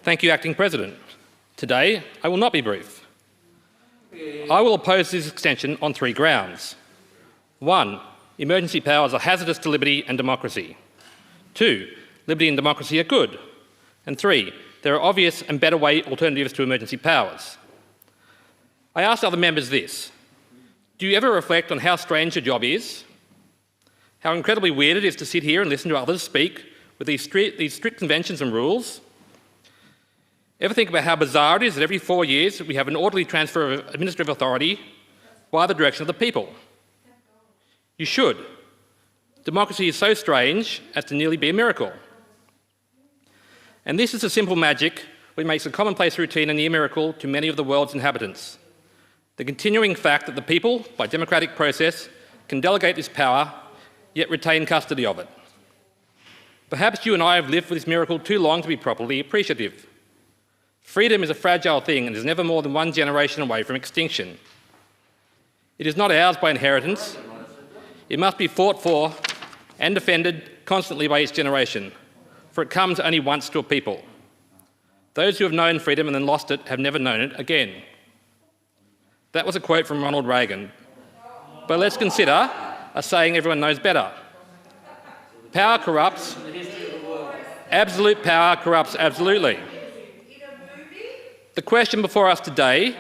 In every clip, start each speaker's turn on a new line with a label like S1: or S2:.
S1: Thank you, Acting President. Today, I will not be brief. I will oppose this extension on 3 grounds. 1. Emergency powers are hazardous to liberty and democracy. 2. Liberty and democracy are good. And 3. There are obvious and better way alternatives to emergency powers. I ask other members this. Do you ever reflect on how strange your job is? How incredibly weird it is to sit here and listen to others speak with these strict conventions and rules? Ever think about how bizarre it is that every 4 years we have an orderly transfer of administrative authority by the direction of the people? You should. Democracy is so strange as to nearly be a miracle. And this is the simple magic which makes a commonplace routine a near miracle to many of the world's inhabitants. The continuing fact that the people, by democratic process, can delegate this power, yet retain custody of it. Perhaps you and I have lived with this miracle too long to be properly appreciative. Freedom is a fragile thing and is never more than 1 generation away from extinction. It is not ours by inheritance. It must be fought for and defended constantly by each generation, for it comes only once to a people. Those who have known freedom and then lost it have never known it again. That was a quote from Ronald Reagan. But let's consider a saying everyone knows better. Power corrupts. Absolute power corrupts absolutely. The question before us today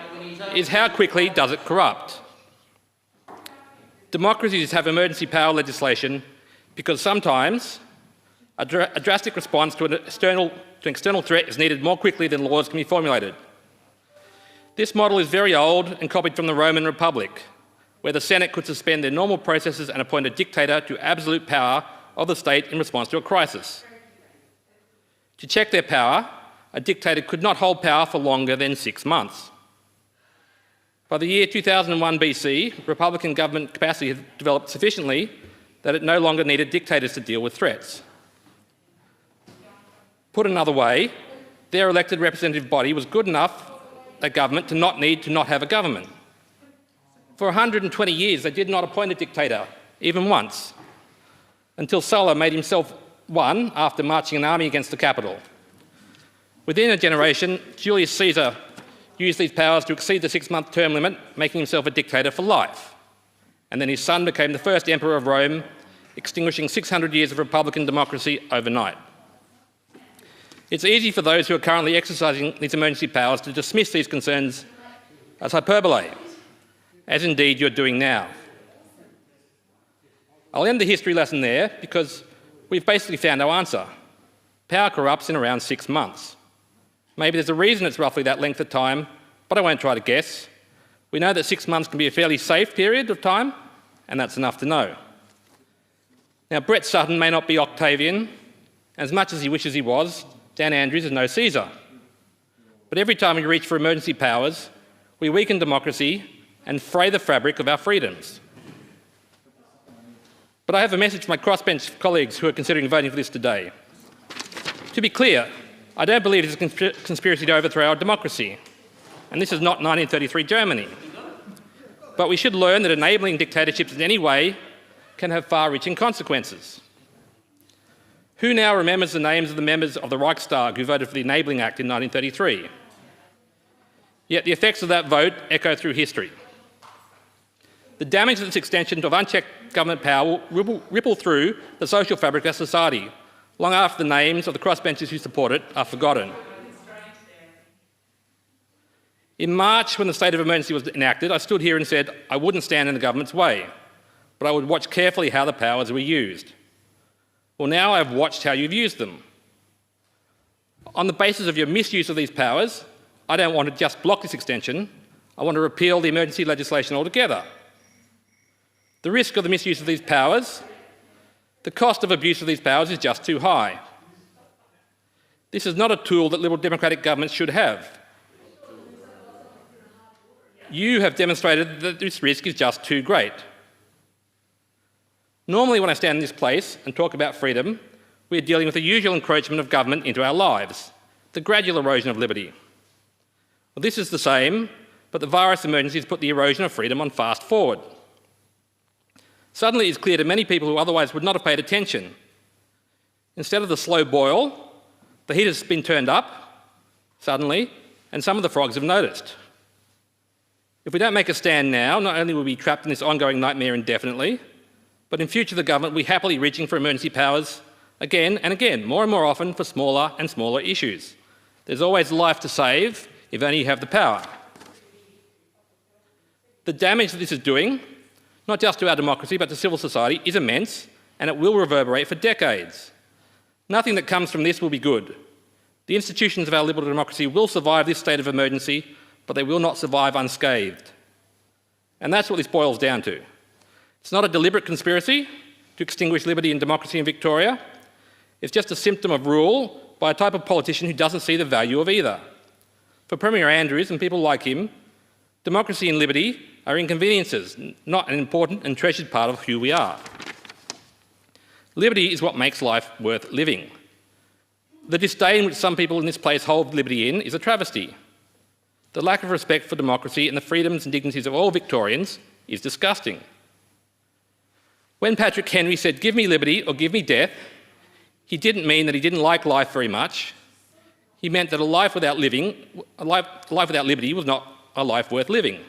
S1: is how quickly does it corrupt? Democracies have emergency power legislation because sometimes a drastic response to an external threat is needed more quickly than laws can be formulated. This model is very old and copied from the Roman Republic, where the Senate could suspend their normal processes and appoint a dictator to absolute power of the state in response to a crisis. To check their power, a dictator could not hold power for longer than 6 months. By the year 2001 BC, Republican government capacity had developed sufficiently that it no longer needed dictators to deal with threats. Put another way, their elected representative body was good enough, a government, to not need to not have a government. For 120 years, they did not appoint a dictator, even once, until Sulla made himself one after marching an army against the capital. Within a generation, Julius Caesar used these powers to exceed the 6-month term limit, making himself a dictator for life. And then his son became the first emperor of Rome, extinguishing 600 years of republican democracy overnight. It's easy for those who are currently exercising these emergency powers to dismiss these concerns as hyperbole, as indeed you're doing now. I'll end the history lesson there because we've basically found our answer. Power corrupts in around 6 months. Maybe there's a reason it's roughly that length of time, but I won't try to guess. We know that 6 months can be a fairly safe period of time, and that's enough to know. Now, Brett Sutton may not be Octavian. As much as he wishes he was, Dan Andrews is no Caesar. But every time we reach for emergency powers, we weaken democracy and fray the fabric of our freedoms. But I have a message for my crossbench colleagues who are considering voting for this today. To be clear, I don't believe it's a conspiracy to overthrow our democracy, and this is not 1933 Germany. But we should learn that enabling dictatorships in any way can have far-reaching consequences. Who now remembers the names of the members of the Reichstag who voted for the Enabling Act in 1933? Yet the effects of that vote echo through history. The damage of this extension of unchecked government power will ripple through the social fabric of society, long after the names of the crossbenchers who support it are forgotten. In March, when the state of emergency was enacted, I stood here and said I wouldn't stand in the government's way, but I would watch carefully how the powers were used. Well, now I've watched how you've used them. On the basis of your misuse of these powers, I don't want to just block this extension, I want to repeal the emergency legislation altogether. The risk of the misuse of these powers, the cost of abuse of these powers is just too high. This is not a tool that Liberal democratic governments should have. You have demonstrated that this risk is just too great. Normally when I stand in this place and talk about freedom, we are dealing with the usual encroachment of government into our lives, the gradual erosion of liberty. Well, this is the same, but the virus emergency has put the erosion of freedom on fast forward. Suddenly it's clear to many people who otherwise would not have paid attention. Instead of the slow boil, the heat has been turned up, suddenly, and some of the frogs have noticed. If we don't make a stand now, not only will we be trapped in this ongoing nightmare indefinitely, but in future the government will be happily reaching for emergency powers again and again, more and more often for smaller and smaller issues. There's always life to save if only you have the power. The damage that this is doing, not just to our democracy but to civil society, is immense, and it will reverberate for decades. Nothing that comes from this will be good. The institutions of our liberal democracy will survive this state of emergency, but they will not survive unscathed. And that's what this boils down to. It's not a deliberate conspiracy to extinguish liberty and democracy in Victoria. It's just a symptom of rule by a type of politician who doesn't see the value of either. For Premier Andrews and people like him, democracy and liberty are inconveniences, not an important and treasured part of who we are. Liberty is what makes life worth living. The disdain which some people in this place hold liberty in is a travesty. The lack of respect for democracy and the freedoms and dignities of all Victorians is disgusting. When Patrick Henry said, "Give me liberty or give me death," he didn't mean that he didn't like life very much. He meant that a life without liberty was not a life worth living.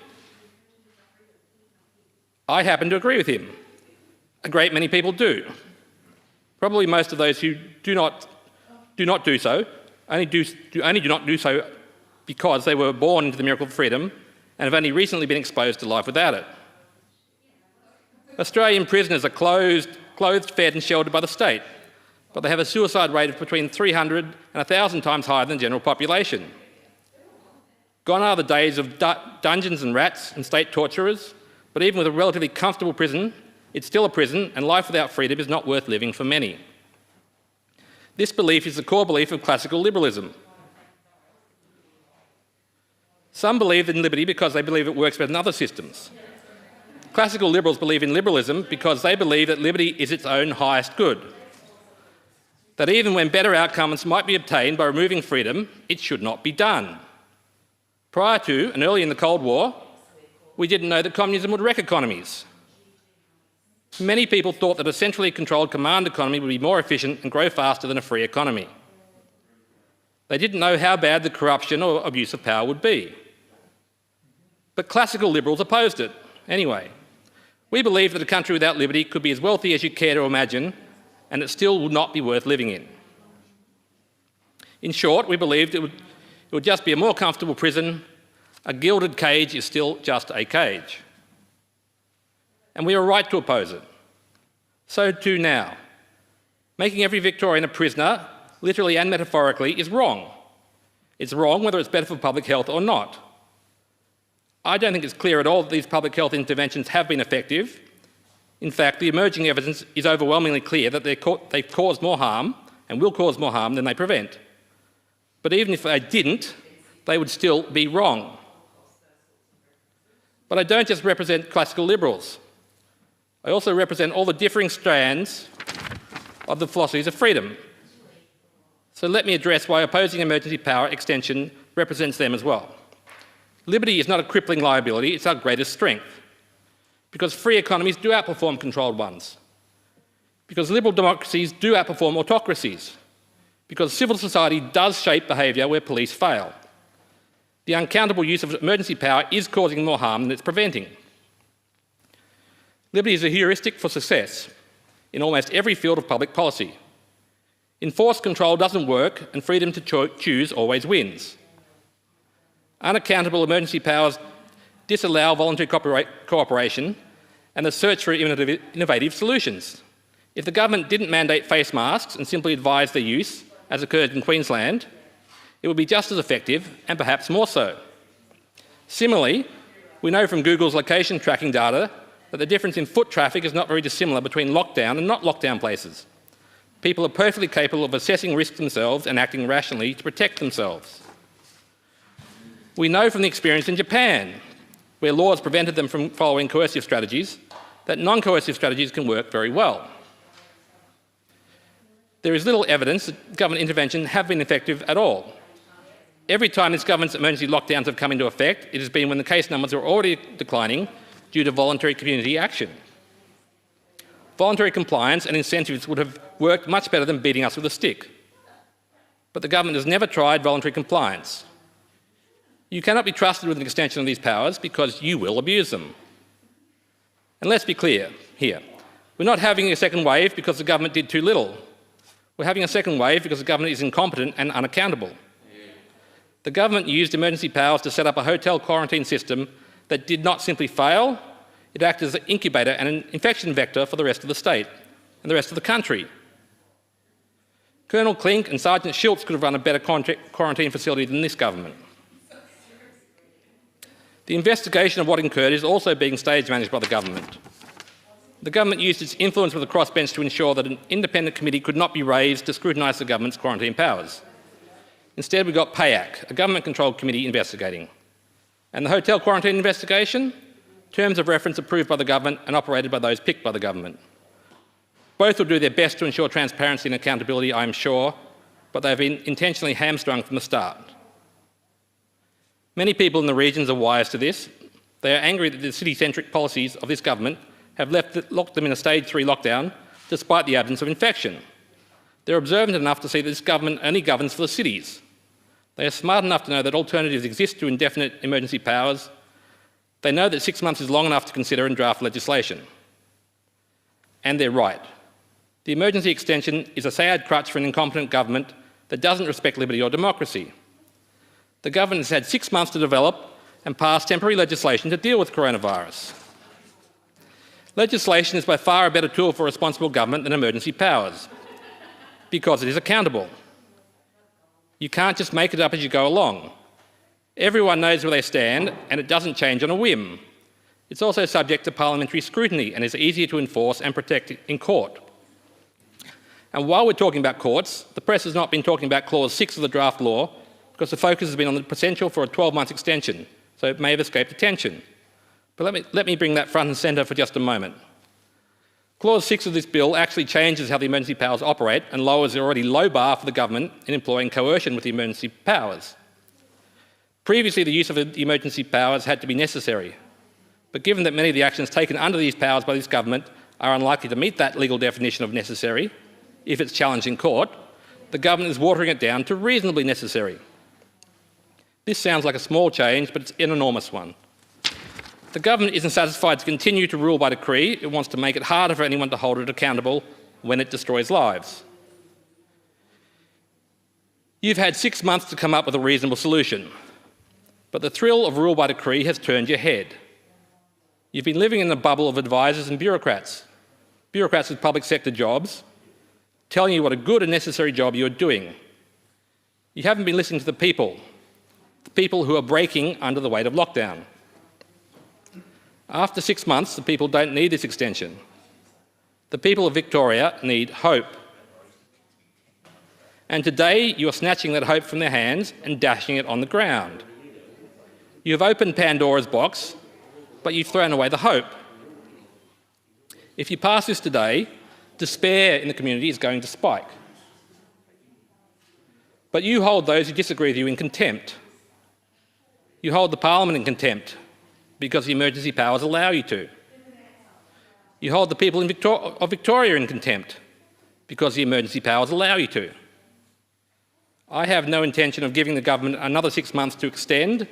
S1: I happen to agree with him. A great many people do. Probably most of those who do not do so only do not do so because they were born into the miracle of freedom and have only recently been exposed to life without it. Australian prisoners are clothed, fed and sheltered by the state, but they have a suicide rate of between 300 and 1,000 times higher than the general population. Gone are the days of dungeons and rats and state torturers, but even with a relatively comfortable prison, it's still a prison, and life without freedom is not worth living for many. This belief is the core belief of classical liberalism. Some believe in liberty because they believe it works better than other systems. Classical liberals believe in liberalism because they believe that liberty is its own highest good. That even when better outcomes might be obtained by removing freedom, it should not be done. Prior to and early in the Cold War, we didn't know that communism would wreck economies. Many people thought that a centrally controlled command economy would be more efficient and grow faster than a free economy. They didn't know how bad the corruption or abuse of power would be. But classical liberals opposed it anyway. We believe that a country without liberty could be as wealthy as you care to imagine, and it still would not be worth living in. In short, we believed it would just be a more comfortable prison. A gilded cage is still just a cage. And we are right to oppose it. So too now. Making every Victorian a prisoner, literally and metaphorically, is wrong. It's wrong whether it's better for public health or not. I don't think it's clear at all that these public health interventions have been effective. In fact, the emerging evidence is overwhelmingly clear that they cause more harm and will cause more harm than they prevent. But even if they didn't, they would still be wrong. But I don't just represent classical liberals. I also represent all the differing strands of the philosophies of freedom. So let me address why opposing emergency power extension represents them as well. Liberty is not a crippling liability, it's our greatest strength. Because free economies do outperform controlled ones. Because liberal democracies do outperform autocracies. Because civil society does shape behaviour where police fail. The uncountable use of emergency power is causing more harm than it's preventing. Liberty is a heuristic for success in almost every field of public policy. Enforced control doesn't work, and freedom to choose always wins. Unaccountable emergency powers disallow voluntary cooperation and the search for innovative solutions. If the government didn't mandate face masks and simply advise their use, as occurred in Queensland, it would be just as effective and perhaps more so. Similarly, we know from Google's location tracking data that the difference in foot traffic is not very dissimilar between lockdown and not lockdown places. People are perfectly capable of assessing risks themselves and acting rationally to protect themselves. We know from the experience in Japan, where laws prevented them from following coercive strategies, that non-coercive strategies can work very well. There is little evidence that government intervention have been effective at all. Every time this government's emergency lockdowns have come into effect, it has been when the case numbers are already declining due to voluntary community action. Voluntary compliance and incentives would have worked much better than beating us with a stick. But the government has never tried voluntary compliance. You cannot be trusted with an extension of these powers because you will abuse them. And let's be clear here. We're not having a second wave because the government did too little. We're having a second wave because the government is incompetent and unaccountable. The government used emergency powers to set up a hotel quarantine system that did not simply fail, it acted as an incubator and an infection vector for the rest of the state and the rest of the country. Colonel Klink and Sergeant Schultz could have run a better quarantine facility than this government. The investigation of what occurred is also being stage managed by the government. The government used its influence with the crossbench to ensure that an independent committee could not be raised to scrutinise the government's quarantine powers. Instead, we got PAYAC, a government-controlled committee investigating. And the hotel quarantine investigation? Terms of reference approved by the government and operated by those picked by the government. Both will do their best to ensure transparency and accountability, I am sure, but they have been intentionally hamstrung from the start. Many people in the regions are wise to this. They are angry that the city-centric policies of this government have locked them in a stage 3 lockdown despite the absence of infection. They're observant enough to see that this government only governs for the cities. They are smart enough to know that alternatives exist to indefinite emergency powers. They know that 6 months is long enough to consider and draft legislation. And they're right. The emergency extension is a sad crutch for an incompetent government that doesn't respect liberty or democracy. The government has had 6 months to develop and pass temporary legislation to deal with coronavirus. Legislation is by far a better tool for responsible government than emergency powers, because it is accountable. You can't just make it up as you go along. Everyone knows where they stand, and it doesn't change on a whim. It's also subject to parliamentary scrutiny and is easier to enforce and protect in court. And while we're talking about courts, the press has not been talking about Clause 6 of the draft law because the focus has been on the potential for a 12-month extension, so it may have escaped attention. But let me bring that front and centre for just a moment. Clause 6 of this bill actually changes how the emergency powers operate and lowers the already low bar for the government in employing coercion with the emergency powers. Previously, the use of the emergency powers had to be necessary. But given that many of the actions taken under these powers by this government are unlikely to meet that legal definition of necessary, if it's challenged in court, the government is watering it down to reasonably necessary. This sounds like a small change, but it's an enormous one. The government isn't satisfied to continue to rule by decree. It wants to make it harder for anyone to hold it accountable when it destroys lives. You've had 6 months to come up with a reasonable solution, but the thrill of rule by decree has turned your head. You've been living in a bubble of advisors and bureaucrats with public sector jobs, telling you what a good and necessary job you're doing. You haven't been listening to the people who are breaking under the weight of lockdown. After 6 months, the people don't need this extension. The people of Victoria need hope. And today, you are snatching that hope from their hands and dashing it on the ground. You've opened Pandora's box, but you've thrown away the hope. If you pass this today, despair in the community is going to spike. But you hold those who disagree with you in contempt. You hold the Parliament in contempt because the emergency powers allow you to. You hold the people of Victoria in contempt because the emergency powers allow you to. I have no intention of giving the government another 6 months to extended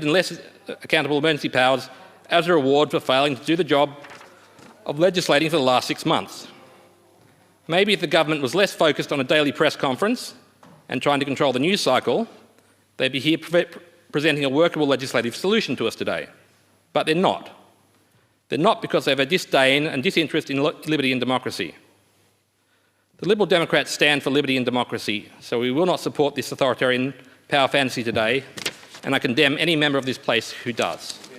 S1: and less accountable emergency powers as a reward for failing to do the job of legislating for the last 6 months. Maybe if the government was less focused on a daily press conference and trying to control the news cycle, they'd be here presenting a workable legislative solution to us today. But they're not. They're not because they have a disdain and disinterest in liberty and democracy. The Liberal Democrats stand for liberty and democracy, so we will not support this authoritarian power fantasy today, and I condemn any member of this place who does.